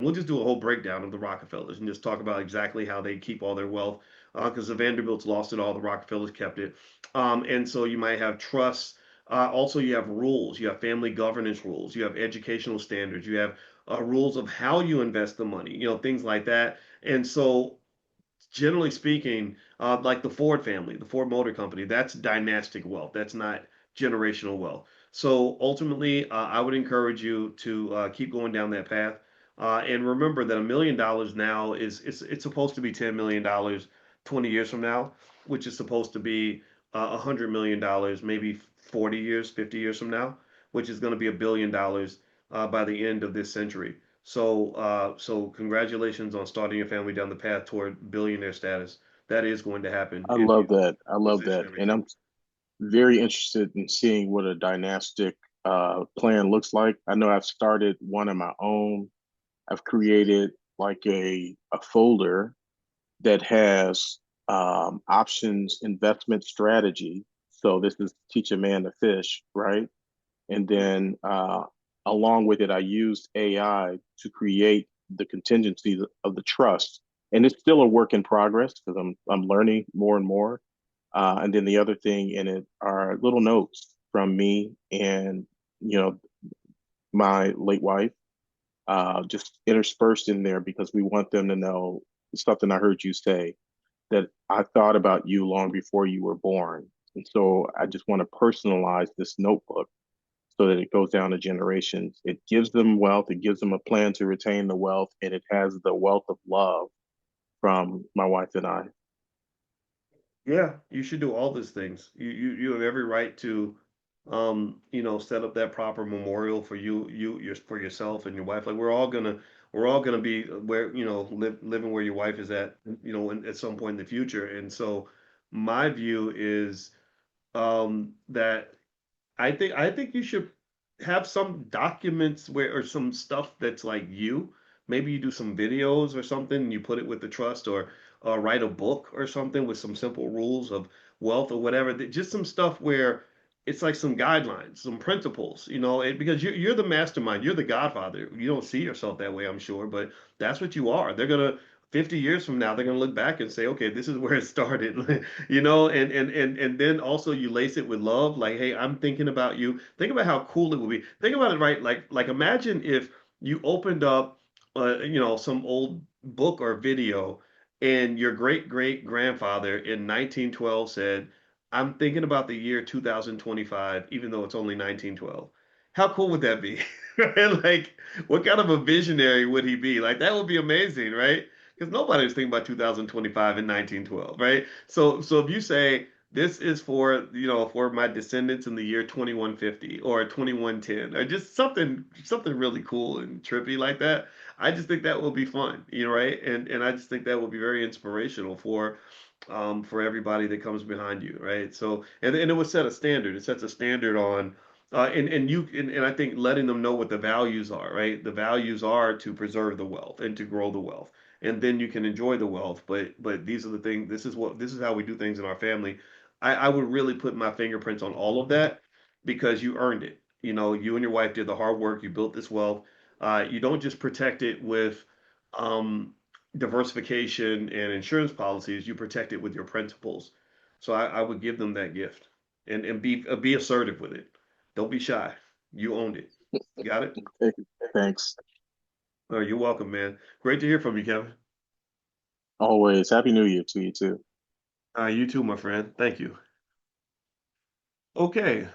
we'll just do a whole breakdown of the Rockefellers and just talk about exactly how they keep all their wealth. Because the Vanderbilts lost it all, the Rockefellers kept it. And so you might have trusts. Also, you have rules. You have family governance rules. You have educational standards. You have rules of how you invest the money. Things like that. And so generally speaking, like the Ford family, the Ford Motor Company, that's dynastic wealth. That's not generational wealth. So ultimately, I would encourage you to keep going down that path. And remember that $1 million now it's supposed to be $10 million 20 years from now, which is supposed to be $100 million maybe 40 years, 50 years from now, which is going to be $1 billion by the end of this century. So congratulations on starting your family down the path toward billionaire status. That is going to happen I if love you that. I love position that. And everything. I'm very interested in seeing what a dynastic plan looks like. I know I've started one of my own. I've created like a folder that has options investment strategy. So this is teach a man to fish, right? And Mhm. then along with it, I used AI to create the contingency of the trust. And it's still a work in progress because I'm learning more and more. And then the other thing in it are little notes from me and you know my late wife, just interspersed in there because we want them to know something I heard you say that I thought about you long before you were born. And so I just want to personalize this notebook so that it goes down to generations. It gives them wealth, it gives them a plan to retain the wealth, and it has the wealth of love from my wife and I. Yeah, you should do all these things. You have every right to, set up that proper memorial for for yourself and your wife. Like we're all gonna be where living where your wife is at, at some point in the future. And so, my view is that I think you should have some documents where or some stuff that's like you. Maybe you do some videos or something, and you put it with the trust, or write a book or something with some simple rules of wealth or whatever. Just some stuff where it's like some guidelines, some principles, because you're the mastermind, you're the godfather. You don't see yourself that way, I'm sure, but that's what you are. They're gonna 50 years from now, they're gonna look back and say, okay, this is where it started. And then also you lace it with love, like, hey, I'm thinking about you. Think about how cool it would be. Think about it, right? Like imagine if you opened up some old book or video, and your great great grandfather in 1912 said, I'm thinking about the year 2025, even though it's only 1912. How cool would that be? Right? Like, what kind of a visionary would he be? Like, that would be amazing, right? Because nobody was thinking about 2025 in 1912, right? So if you say this is for my descendants in the year 2150 or 2110 or just something really cool and trippy like that, I just think that will be fun, right? And I just think that will be very inspirational for everybody that comes behind you, right? So and it would set a standard. It sets a standard on and I think letting them know what the values are, right? The values are to preserve the wealth and to grow the wealth, and then you can enjoy the wealth. But these are the things. This is how we do things in our family. I would really put my fingerprints on all of that because you earned it. You and your wife did the hard work. You built this wealth. You don't just protect it with um, diversification and insurance policies. You protect it with your principles. So I would give them that gift and be assertive with it. Don't be shy. You owned it. Got it? Thanks. Oh, you're welcome, man. Great to hear from you, Kevin. Always. Happy New Year to you too. You too, my friend. Thank you. Okay.